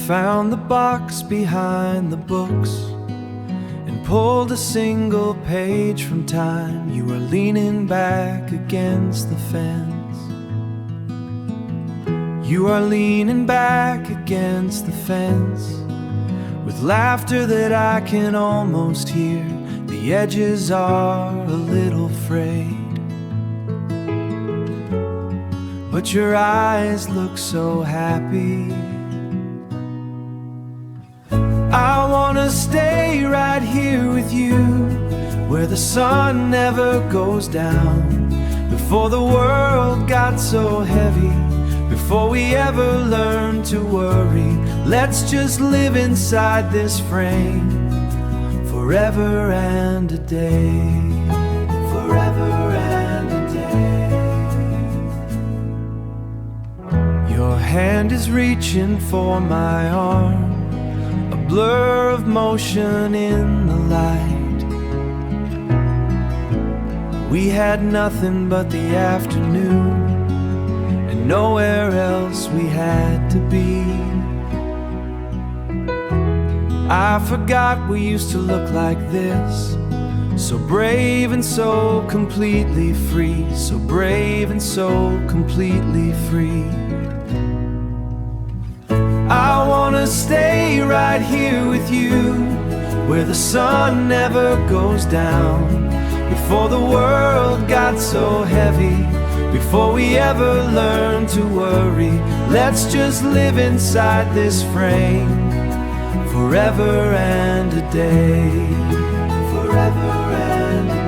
found the box behind the books and pulled a single page from time. You were leaning back against the fence. You are leaning back against the fence with laughter that I can almost hear. The edges are a little frayed, but your eyes look so happy. I wanna stay right here with you, where the sun never goes down. Before the world got so heavy, before we ever learned to worry, let's just live inside this frame forever and a day. Forever and a day. Your hand is reaching for my arm, a blur of motion in the light. We had nothing but the afternoon, and nowhere else we had to be. I forgot we used to look like this, so brave and so completely free, so brave and so completely free. I wanna stay right here with you, where the sun never goes down. Before the world got so heavy, before we ever learned to worry, let's just live inside this frame forever and a day. Forever and a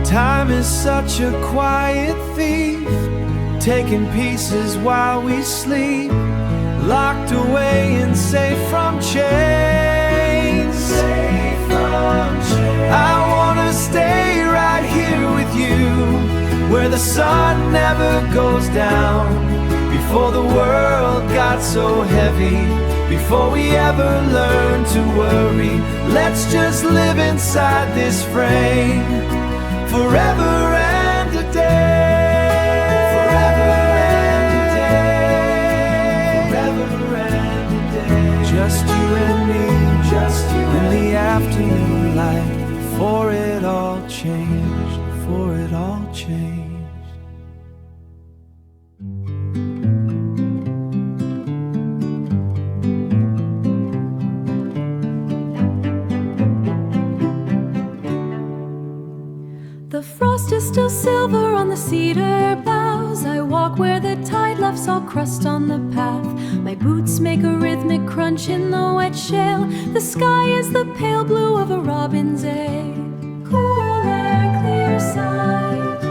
day. Time is such a quiet thief, taking pieces while we sleep, locked away and safe from chains. Safe from chains. I wanna stay right here with you, where the sun never goes down. Before the world got so heavy, before we ever learned to worry, let's just live inside this frame forever and a day. Forever and a day. Forever and a day. Just you and me, just you in the afternoon light, before it all changed, before it all changed. The frost is still silver on the cedar boughs. I walk where the tide left saw crust on the path. My boots make a rhythmic crunch in the wet shale. The sky is the pale blue of a robin's egg. Cool air, clear sight.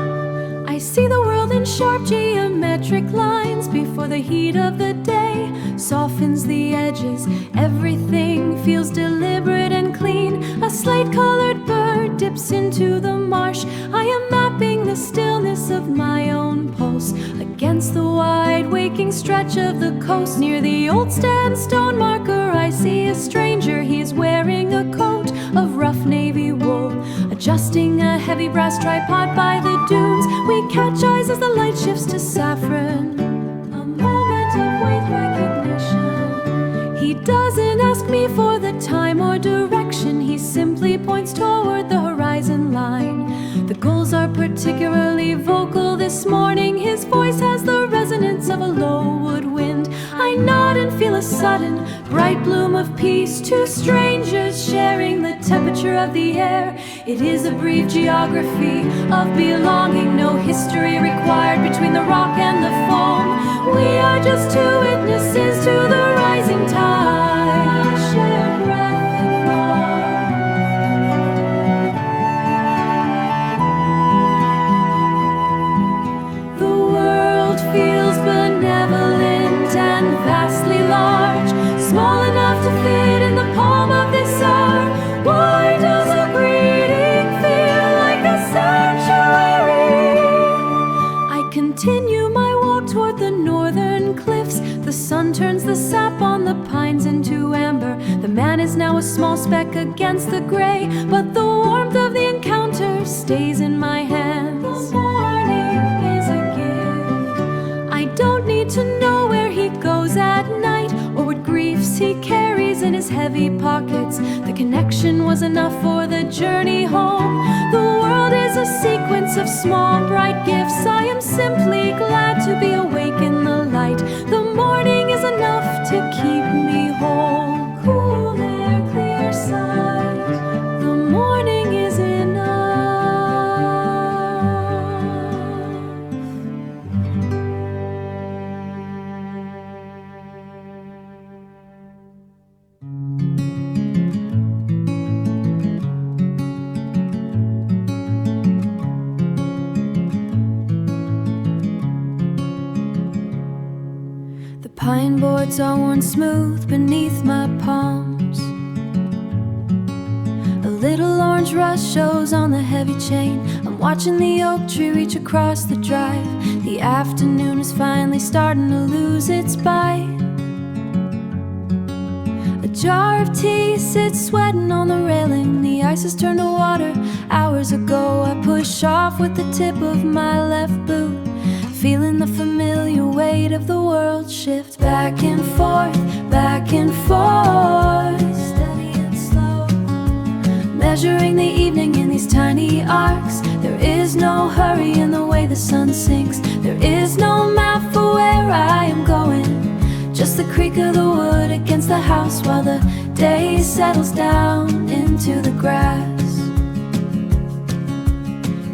I see the world in sharp geometric lines before the heat of the day softens the edges. Everything feels deliberate and clean. A slate-colored bird dips into the marsh. I am mapping the stillness of my own pulse against the wide waking stretch of the coast. Near the old sandstone marker I see a stranger. He's wearing a coat of rough navy wool, adjusting a heavy brass tripod by the dunes. We catch eyes as the light shifts to saffron, a moment of weight recognition. He doesn't ask me for the time or direction. He simply points toward the horizon line. The gulls are particularly vocal this morning. His voice has the resonance of a low woodwind. I nod and feel a sudden bright bloom of peace. Two strangers sharing the temperature of the air. It is a brief geography of belonging. No history required between the rock and the foam. We are just two witnesses to the rising tide. Share breath and warmth. The world feels benevolent and vastly large, small enough to fit in the palm of this hour. Why does a greeting feel like a sanctuary? I continue my walk toward the northern cliffs. The sun turns the sap on the pines into amber. The man is now a small speck against the gray, but the warmth of the encounter stays in my hands. The morning is a gift. I don't need need to know where he goes at night, or what griefs he carries in his heavy pockets. The connection was enough for the journey home. The world is a sequence of small bright gifts. I am simply glad to be awake in the light. The morning is enough to keep me whole. Cool air, clear sight. The morning is enough. The pine boards are worn smooth beneath my palms. A little orange rust shows on the heavy chain. I'm watching the oak tree reach across the drive. The afternoon is finally starting to lose its bite. A jar of tea sits sweating on the railing. The ice has turned to water. Hours ago I pushed off with the tip of my left boot, feeling the familiar weight of the world shift back and forth, back and forth, steady and slow. Measuring the evening in these tiny arcs. There is no hurry in the way the sun sinks. There is no map for where I am going, just the creak of the wood against the house while the day settles down into the grass.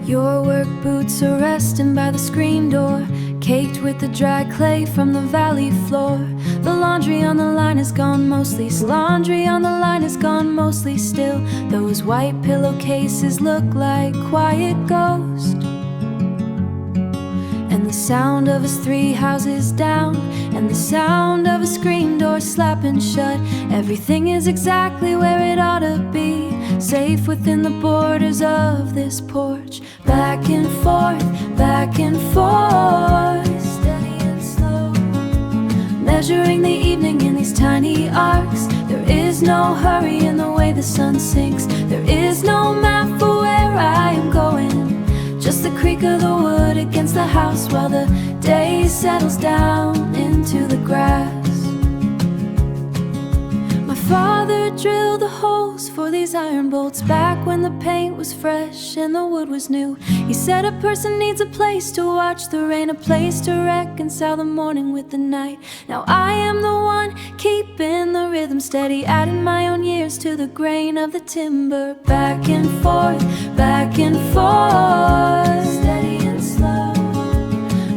Your work boots are resting by the screen door, caked with the dry clay from the valley floor. The laundry on the line is gone mostly. Laundry on the line is gone mostly still. Those white pillowcases look like quiet ghosts. And the sound of us 3 houses down, and the sound of a screen door slapping shut. Everything is exactly where it ought to be, safe within the borders of this porch. Back and forth, back and forth, steady and slow. Measuring the evening in these tiny arcs. There is no hurry in the way the sun sinks. There is no map for where I am going, just the creak of the wood against the house while the day settles down into the grass. My father drilled the holes for these iron bolts back when the paint was fresh and the wood was new. He said a person needs a place to watch the rain, a place to reconcile the morning with the night. Now I am the one keeping the rhythm steady, adding my own years to the grain of the timber. Back and forth, steady and slow.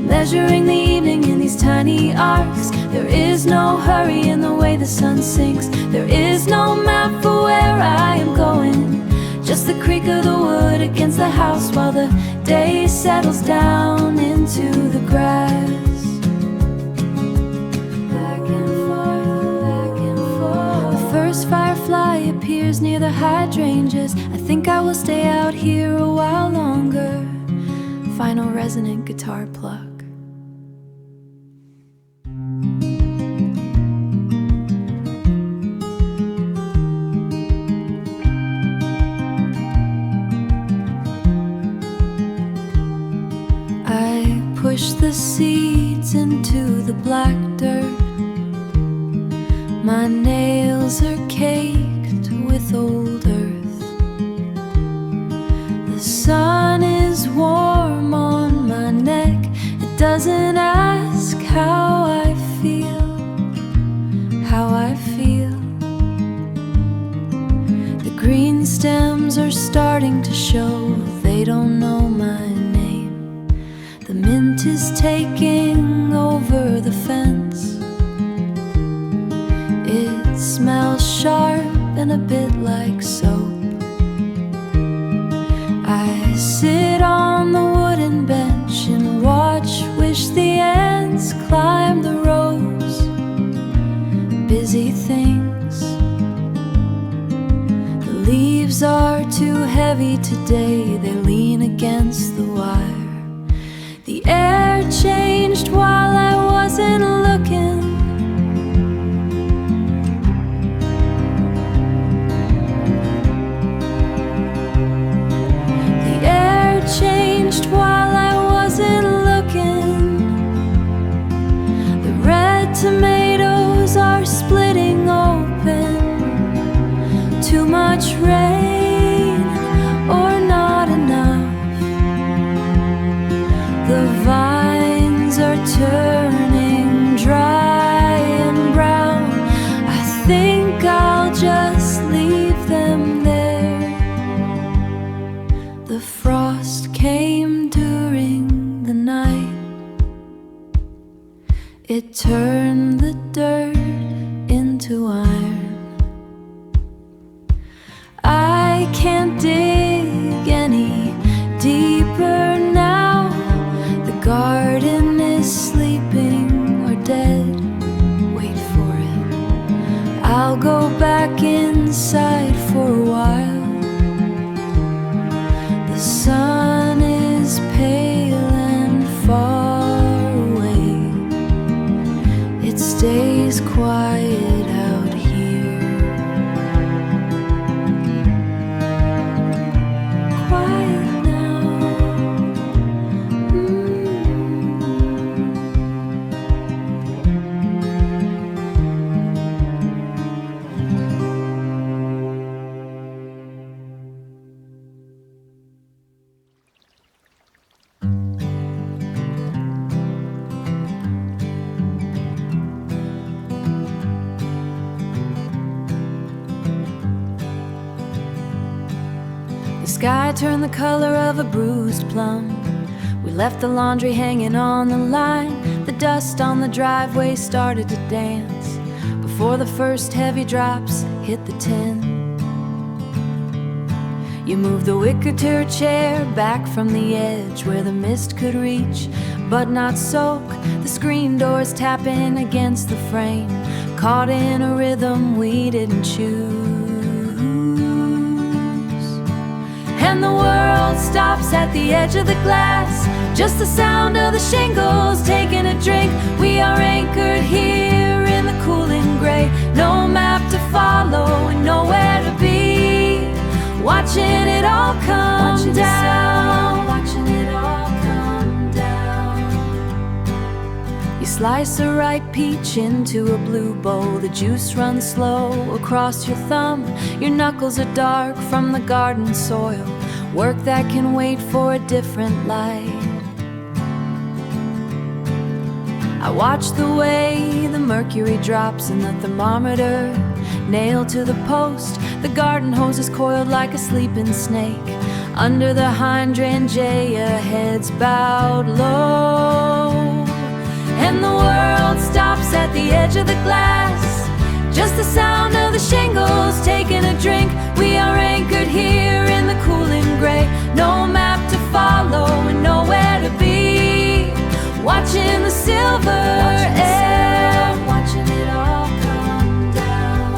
Measuring the evening in these tiny arcs. There is no hurry in the way the sun sinks. There is no map for where I am going, just the creak of the wood against the house while the day settles down into the grass. Back and forth. The first firefly appears near the hydrangeas. I think I will stay out here a while longer. Final resonant guitar pluck. Push the seeds into the black dirt. My nails are caked with old earth. The sun is warm on my neck. It doesn't ask how I feel, how I feel. The green stems are starting to show. They don't know my name. The mint is taking over the fence. It smells sharp and a bit like soap. I sit on the wooden bench and watch, wish the ants climb the rows. Busy things. The leaves are too heavy today, they lean against the wire. The air changed while I wasn't looking. The air changed while I wasn't looking. I'll go back inside for a while. The sun is pale and far away. It stays quiet out here. Quiet now. The sky turned the color of a bruised plum. We left the laundry hanging on the line. The dust on the driveway started to dance before the first heavy drops hit the tin. You moved the wicker to her chair back from the edge where the mist could reach but not soak. The screen doors tapping against the frame, caught in a rhythm we didn't choose. And the world stops at the edge of the glass, just the sound of the shingles taking a drink. We are anchored here in the cooling gray, no map to follow and nowhere to be. Watching it all come down. Watching it all come down. You slice a ripe peach into a blue bowl. The juice runs slow across your thumb. Your knuckles are dark from the garden soil, work that can wait for a different light. I watch the way the mercury drops in the thermometer, nailed to the post. The garden hose is coiled like a sleeping snake. Under the hydrangea, heads bowed low. And the world stops at the edge of the glass, just the sound of the shingles taking a drink. We are anchored here in the cooling gray, no map to follow and nowhere to be. Watching the silver air, watching it all come down.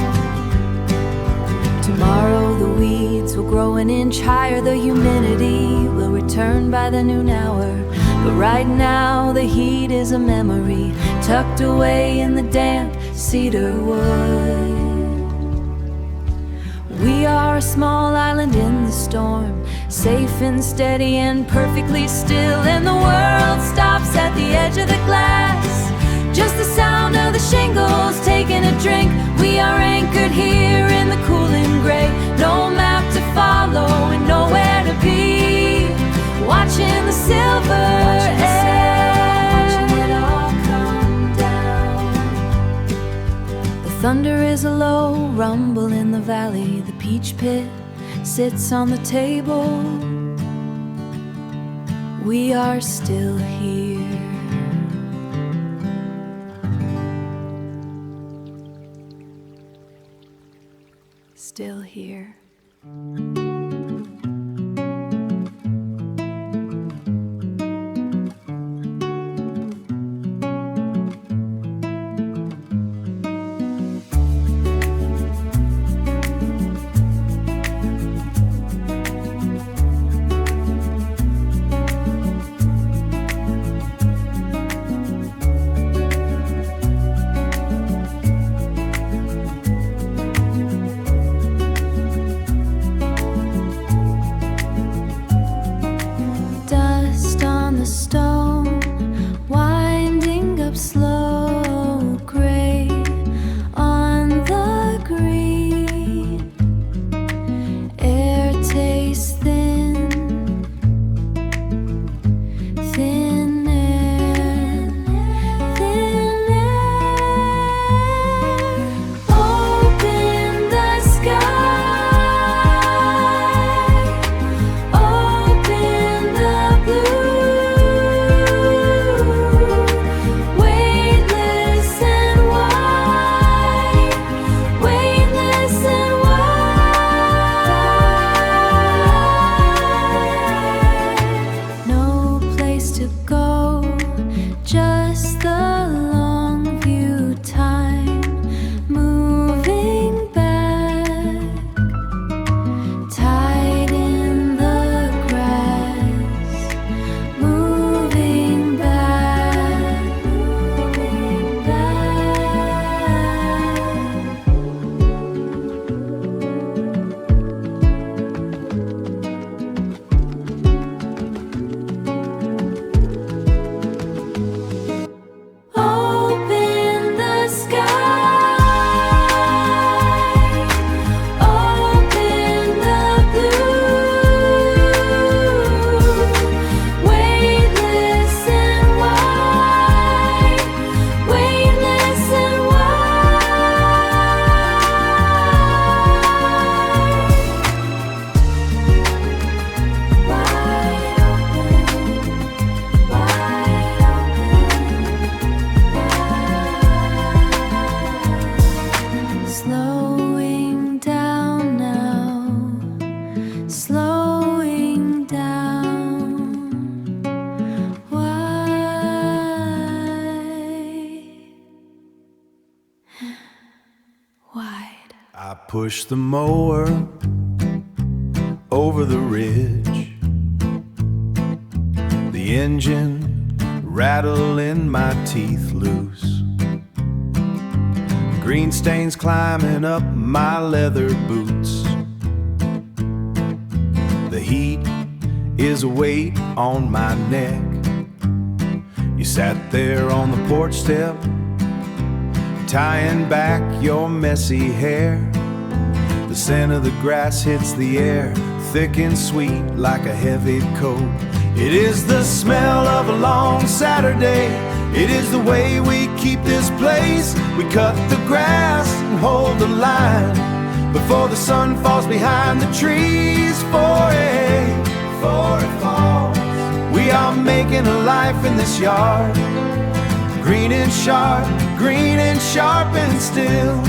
Tomorrow the weeds will grow an inch higher, the humidity will return by the noon hour. But right now the heat is a memory, tucked away in the damp cedar wood. We are a small island in the storm, safe and steady and perfectly still. And the world stops at the edge of the glass, just the sound of the shingles taking a drink. We are anchored here in the cooling gray, no map to follow and nowhere to be. Watching the silver air, watching it all come down. The thunder is a low rumble in the valley. The peach pit sits on the table. We are still here. Still here. wide. I push the mower over the ridge, the engine rattling my teeth loose, green stains climbing up my leather boots. The heat is a weight on my neck. You sat there on the porch step, tying back your messy hair. The scent of the grass hits the air, thick and sweet like a heavy coat. It is the smell of a long Saturday. It is the way we keep this place. We cut the grass and hold the line before the sun falls behind the trees. For it falls. We are making a life in this yard, green and sharp and still.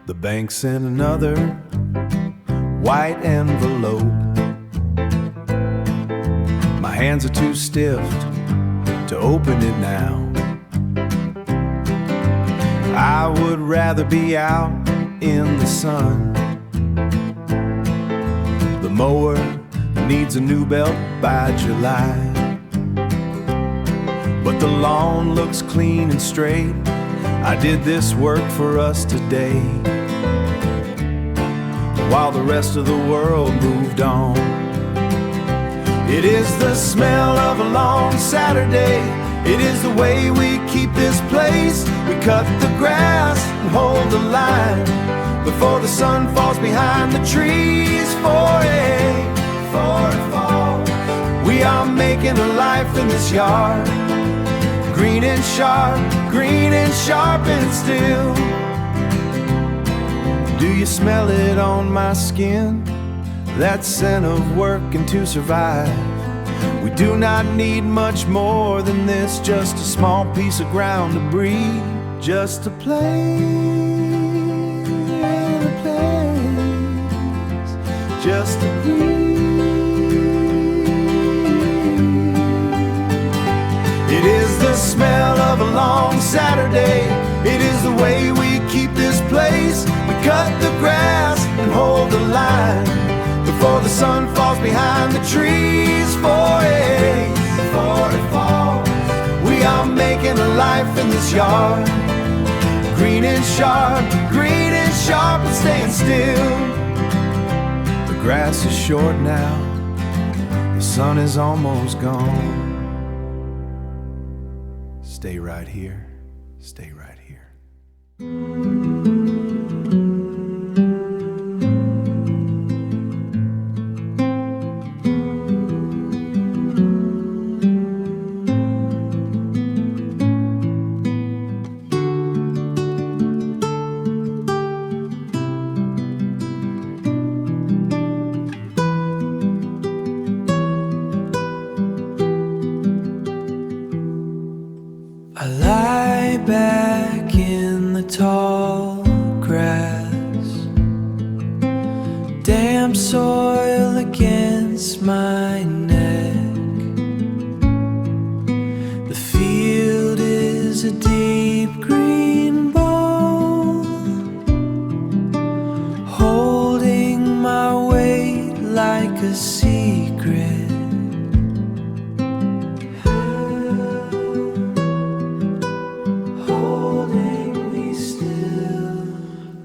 The bank sent another white envelope. My hands are too stiff to open it now. I would rather be out in the sun. The mower needs a new belt by July, but the lawn looks clean and straight. I did this work for us today, while the rest of the world moved on. It is the smell of a long Saturday. It is the way we keep this place. We cut the grass and hold the line before the sun falls behind the trees. For it falls. We are making a life in this yard, green and sharp and still. Do you smell it on my skin? That scent of working to survive. We do not need much more than this, just a small piece of ground to breathe, just a place, just to breathe. It is the smell of a long Saturday. It is the way we keep this place. We cut the grass and hold the line before the sun falls behind the trees. For it falls. We are making a life in this yard, green and sharp and staying still. The grass is short now, the sun is almost gone. Stay right here, stay right here. I lie back in the tall grass, damp soil against my neck. The field is a deep green bowl, holding my weight like a secret.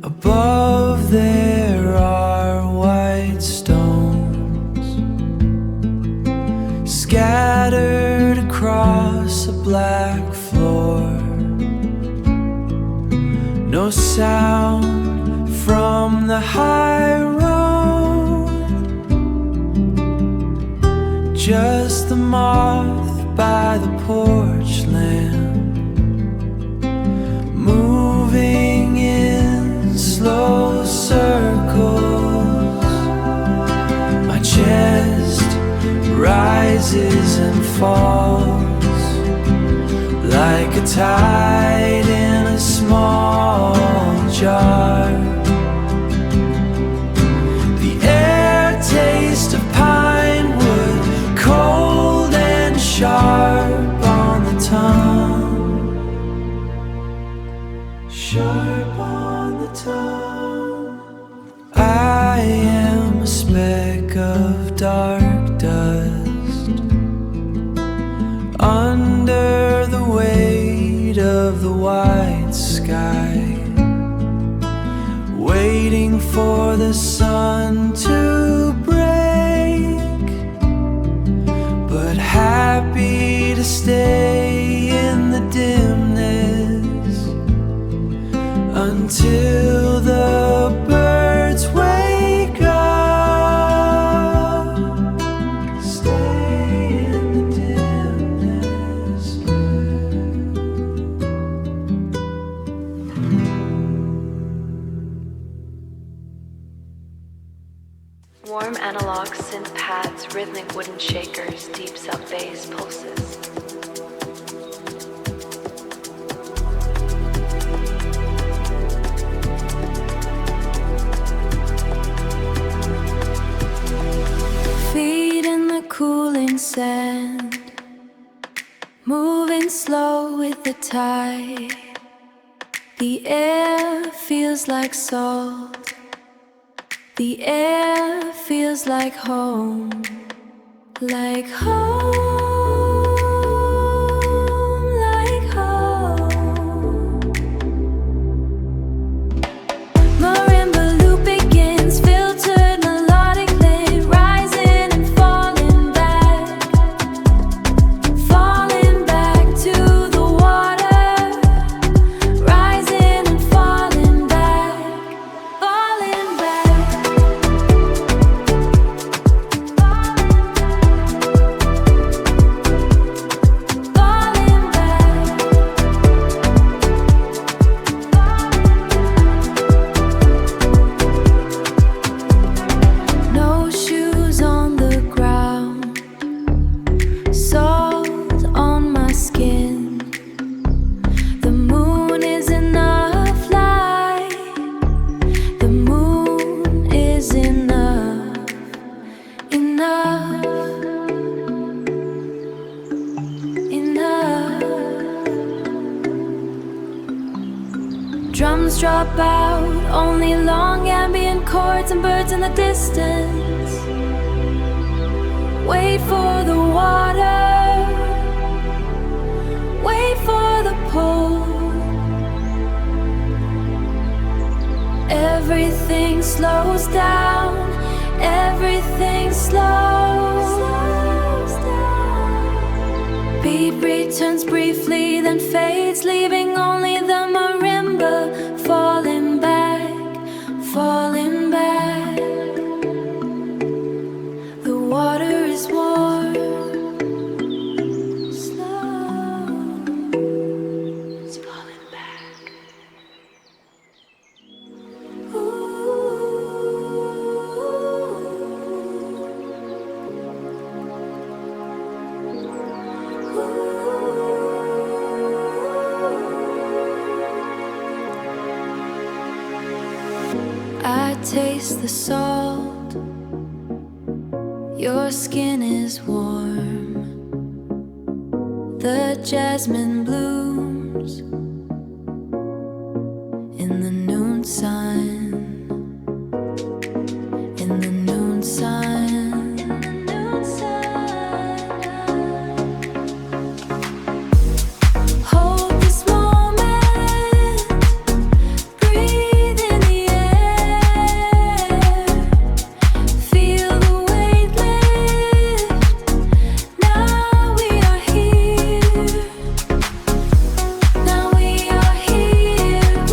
Above there are white stones scattered across a black floor. No sound from the high road, just the moth by the porch lamp, moving in slow circles. My chest rises and falls like a tide in a small jar. The air taste of pine wood, cold and sharp on the tongue. sharp on the tongue. I am a speck of dark dust under the weight of the white sky, waiting for the sun to break, but happy to stay in the dimness until the birds wake up. Stay in the dimness. Warm analog synth pads, rhythmic wooden shakers, deep sub-bass pulses. Feet in the cooling sand, moving slow with the tide. The air feels like salt. The air feels like home, like home, like home. Marimba loop begins, filtered melodic lit, rising and falling back to the water, rising and falling back, falling back. No shoes on the ground, salt on my skin. The moon is enough light. The moon is enough, enough, enough. Drums drop out, only long ambient chords and birds in the distance. Wait for the water, wait for the pull. Everything slows down, everything slows down. Beat returns briefly, then fades, leaving only the marimba falling back, falling back. The water is warm, slow, it's falling back. I taste the salt, your skin is warm. The jasmine blooms in the noon sun, in the noon sun, in the noon sun. Hold this moment, breathe in the air, feel the weight lift. Now we are here, now we are here.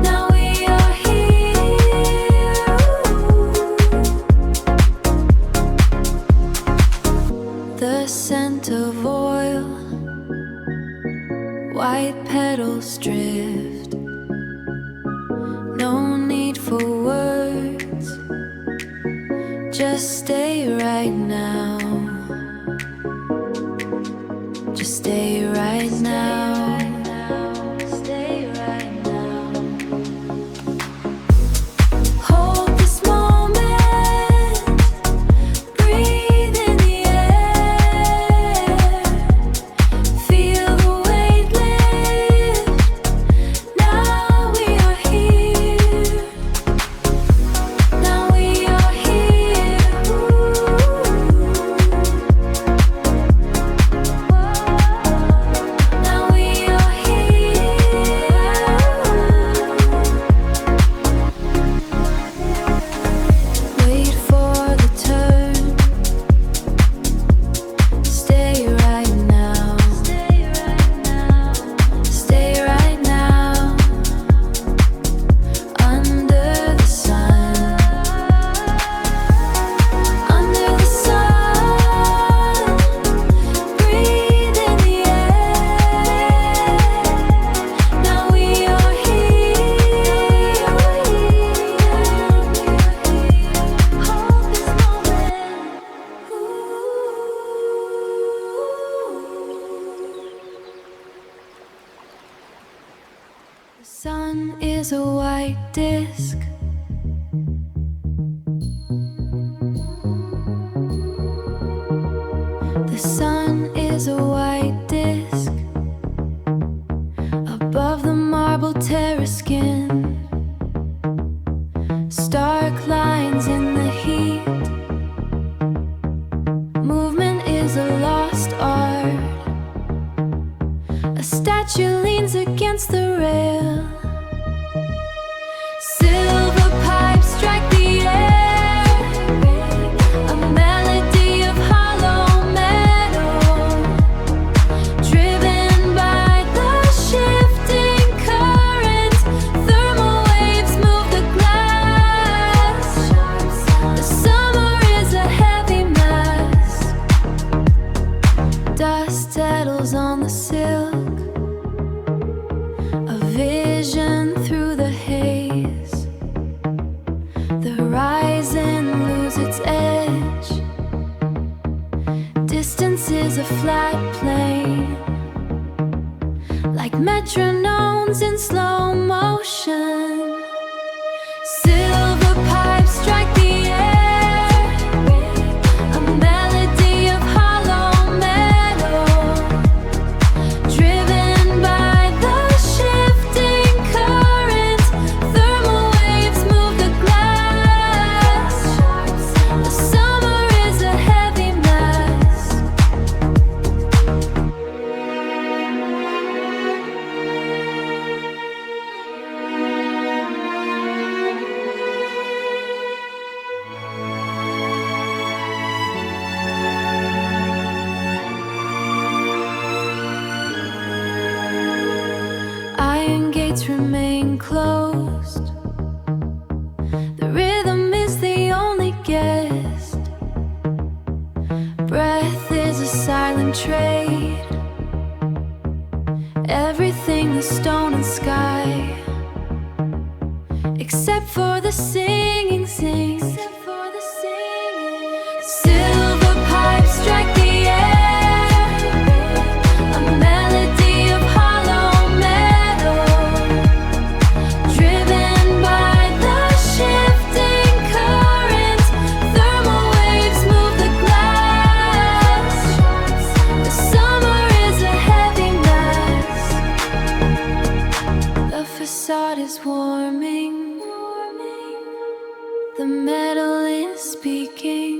Now we are here. The scent of oil, white petals drift. No need for words, just stay right now. Just stay right now. Stay right now. Hold this moment, breathe in the air, is a white disc. The sun is a white disc above the marble terrace skin. Stark lines in the heat. Movement is a lost art. A statue leans against the rail. Silver pipes strike the air. A melody of hollow metal, driven by the shifting current. Thermal waves move the glass. The summer is a heavy mass. Dust settles on the silk. A vision through the haze. The horizon loses its edge. Distance is a flat plane, like metronomes in slow motion. Silver pipes strike the air. A melody of hollow metal, driven by the shifting current. Thermal waves move the glass. The summer is a heavy mass. Iron gates remain closed. The rhythm is the only guest. Breath is a silent trade. Everything the stone and sky, except for the singing, sing. Silver pipes strike the air. A melody of hollow metal, driven by the shifting current. Thermal waves move the glass. The summer is a heavy mass. The facade is warming. The metal is speaking.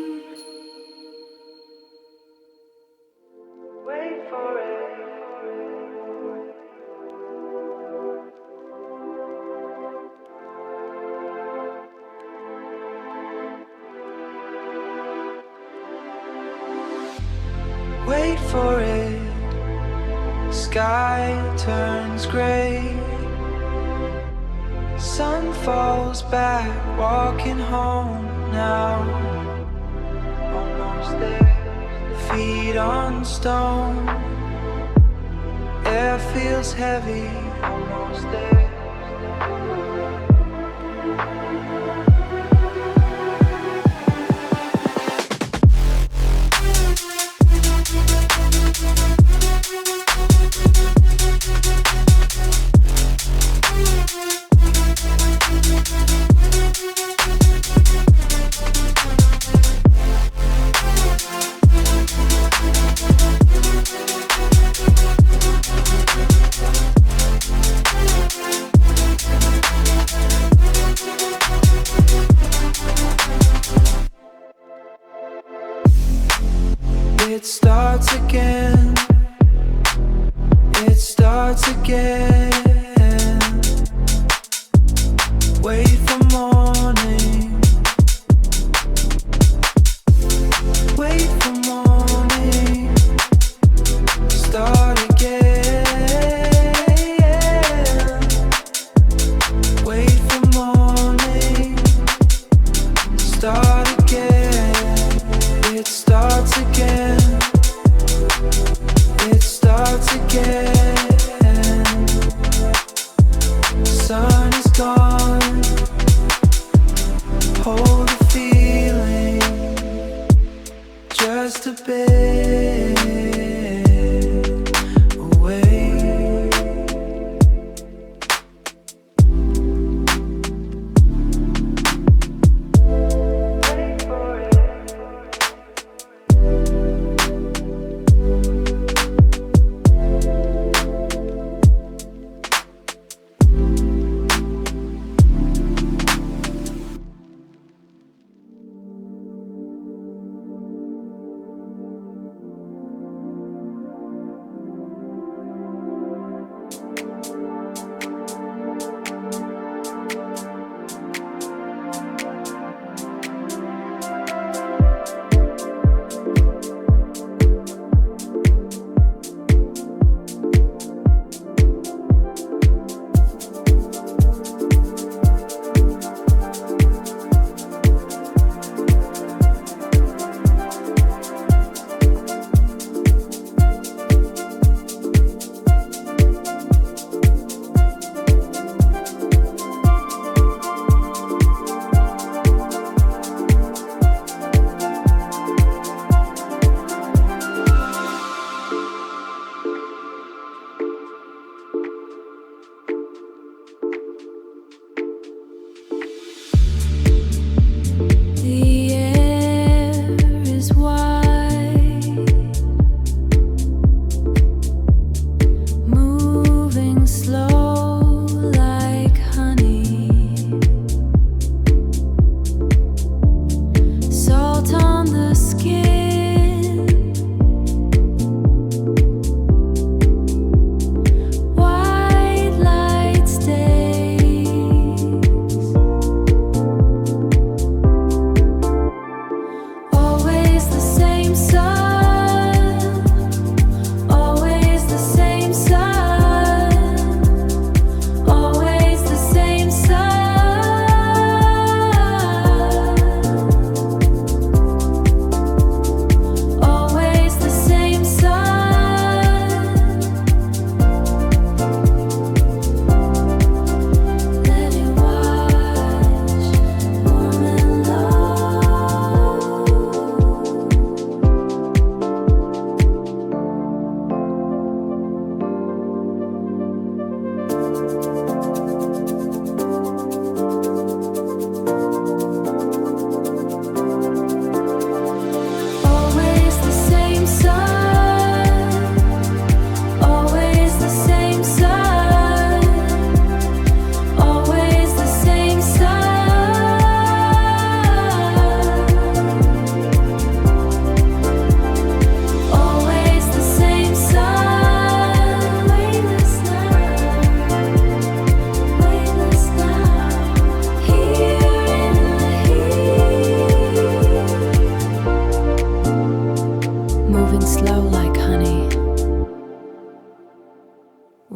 Wait for it. Wait for it. Sky turns gray. Sun falls back, walking home now. Almost there. Feet on stone. Air feels heavy. Almost there. It starts again. It starts again. Wait for morning. Wait for morning. Start again. Wait for morning. Start again. It starts again. It starts again. Sun is gone. Hold the feeling just a bit away.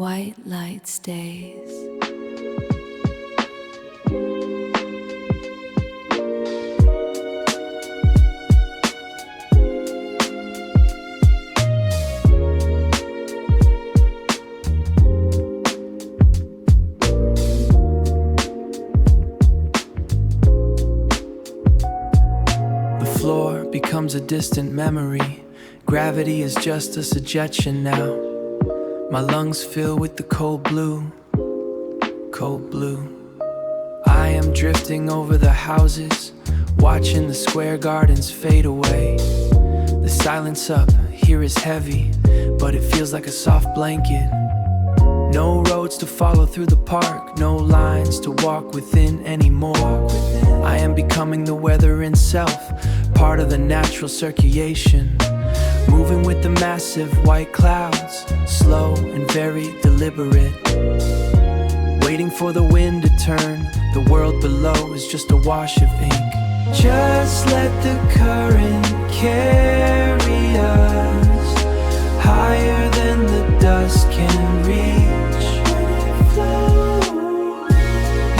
white light stays. The floor becomes a distant memory. Gravity is just a suggestion now. My lungs fill with the cold blue, cold blue. I am drifting over the houses, watching the square gardens fade away. The silence up here is heavy, but it feels like a soft blanket. No roads to follow through the park, no lines to walk within anymore. I am becoming the weather in self, part of the natural circulation. Moving with the massive white clouds, slow and very deliberate. Waiting for the wind to turn, the world below is just a wash of ink. Just let the current carry us higher than the dust can reach.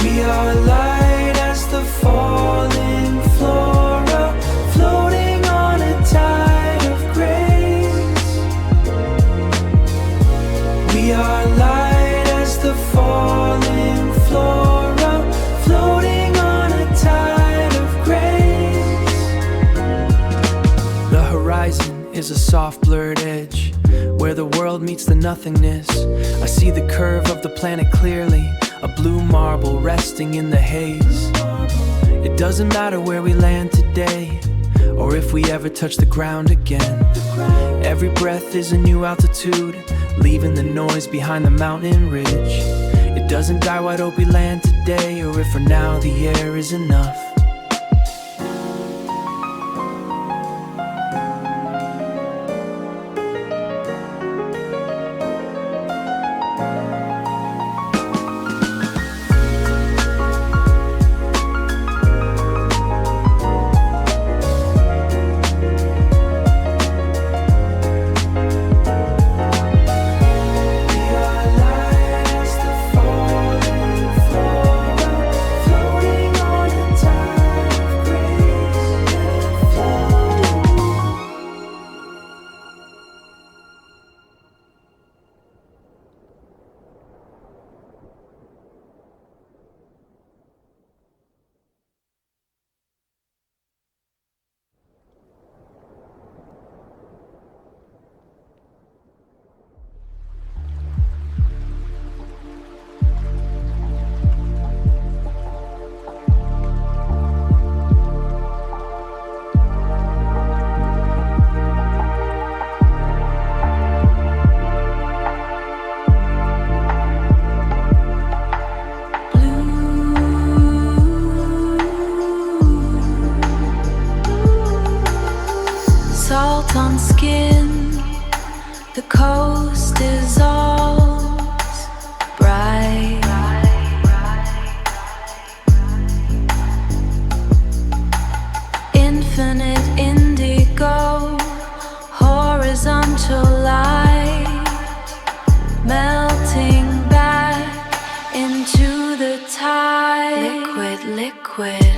We are light as the falling flora, floating on a tide of grace. We are light as the falling flora, floating on a tide of grace. The horizon is a soft blurred edge, where the world meets the nothingness. I see the curve of the planet clearly, a blue marble resting in the haze. It doesn't matter where we land today, or if we ever touch the ground again. Every breath is a new altitude, leaving the noise behind the mountain ridge. It doesn't die what hope we land today, or if for now the air is enough. Salt on skin, the coast is all bright. Infinite indigo, horizontal light, melting back into the tide. Liquid, liquid.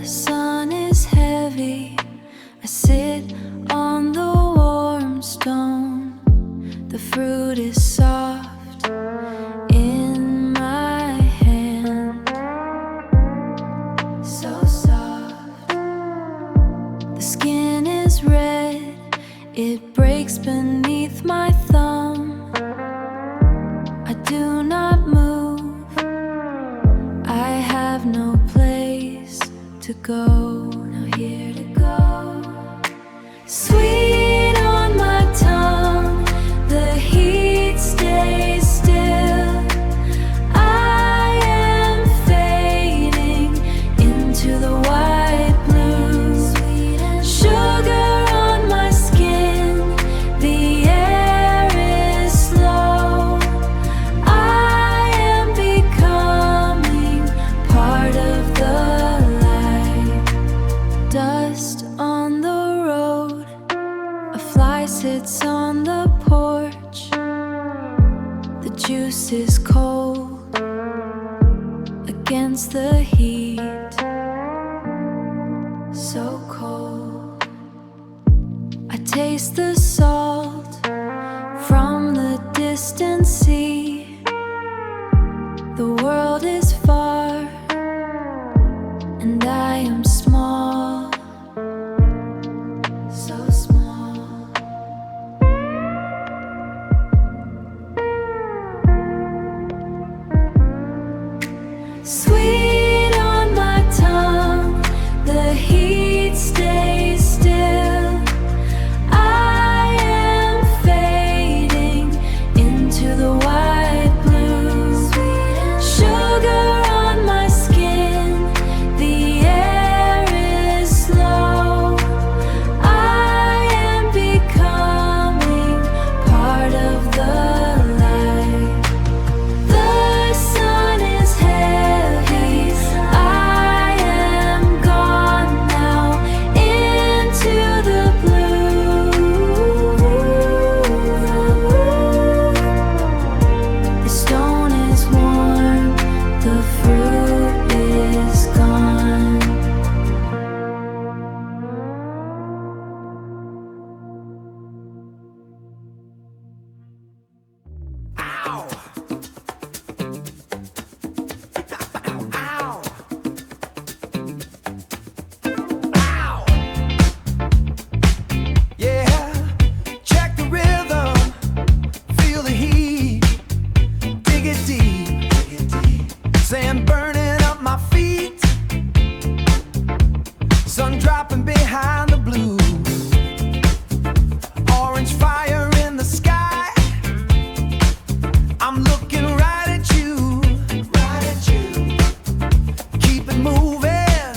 sun is heavy. I sit on the warm stone. The fruit is soft in my hand, so soft. The skin is red, it breaks beneath my thumb. I do not move, I have no place to go, no here to go. Sweet on my tongue, the heat stays still. I am fading into the white blue. Sugar on my skin, the air is slow. I am becoming part of the light. Dust on the road, a fly sits on the porch. The juice is cold against the heat, so cold. I taste the salt from the distant sea. The world is far and I am small, so small. Sweet on my tongue, the heat stays still. I am fading into the white blue. Sugar on my skin, the air is slow. I am becoming part of the light. The sun is heavy, I am gone now into the blue. The stone is warm, the fruit is gone. Yeah, check the rhythm, feel the heat, dig it deep, sand burning up my feet, sun dropping behind the blue, orange fire in the sky. I'm looking right at you, keep it moving,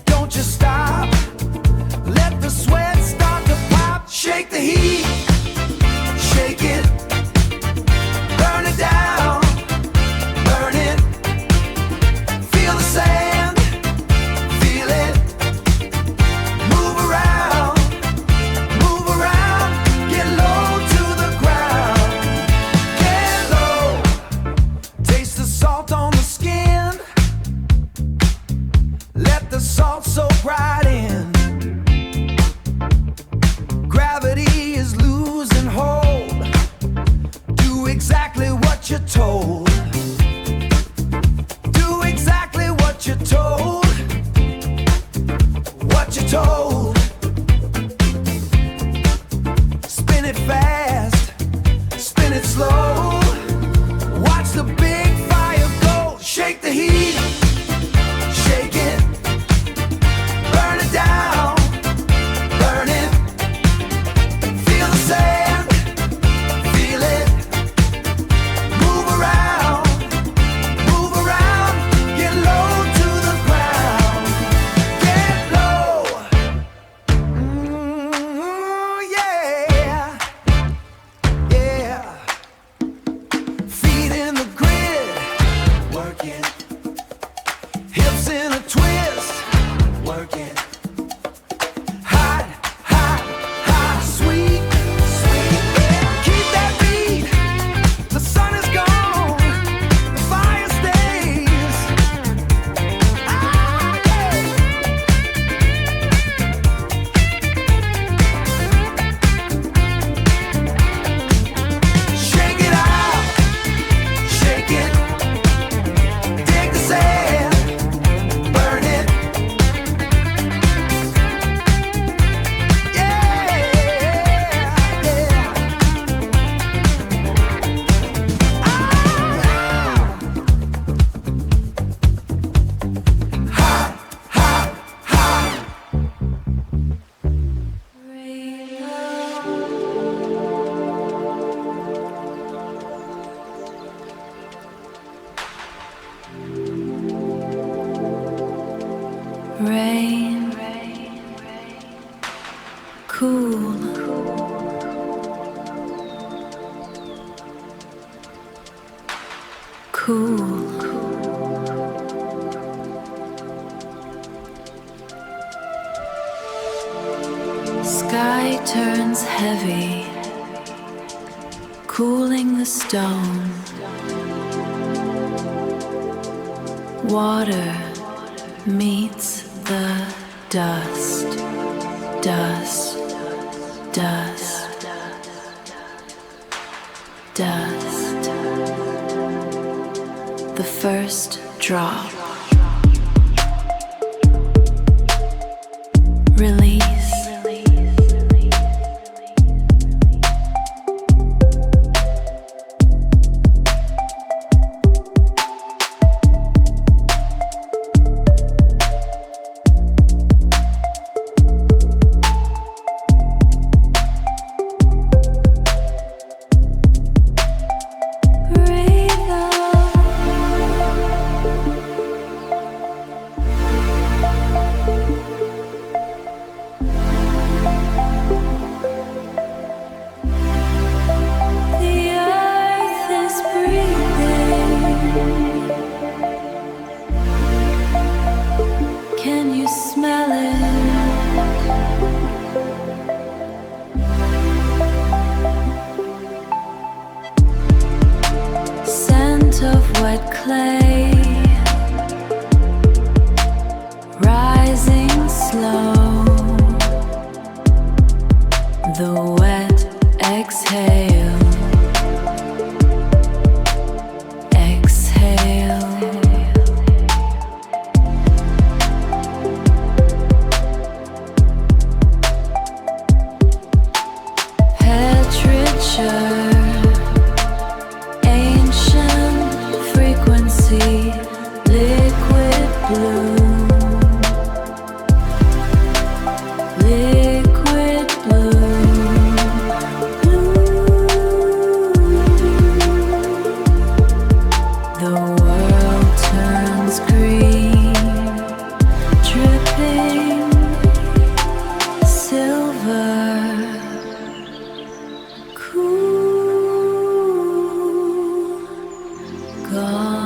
don't just stop. Let the sweat start to pop. Shake the heat, shake it, burn it down, burn it. Feel the sand, feel it. Move around, get low to the ground, get low. Taste the salt on the skin, let the salt soak right in. Gravity is losing hold. Do exactly what you're told. Do exactly what you're told. What you're told. Spin it fast, spin it slow. Watch the big fire go. Shake the heat, shake it, burn Rain, cool, cool. Sky turns heavy, cooling the stone. Water meets the dust, dust, dust, dust. The first drop. Release. Gone.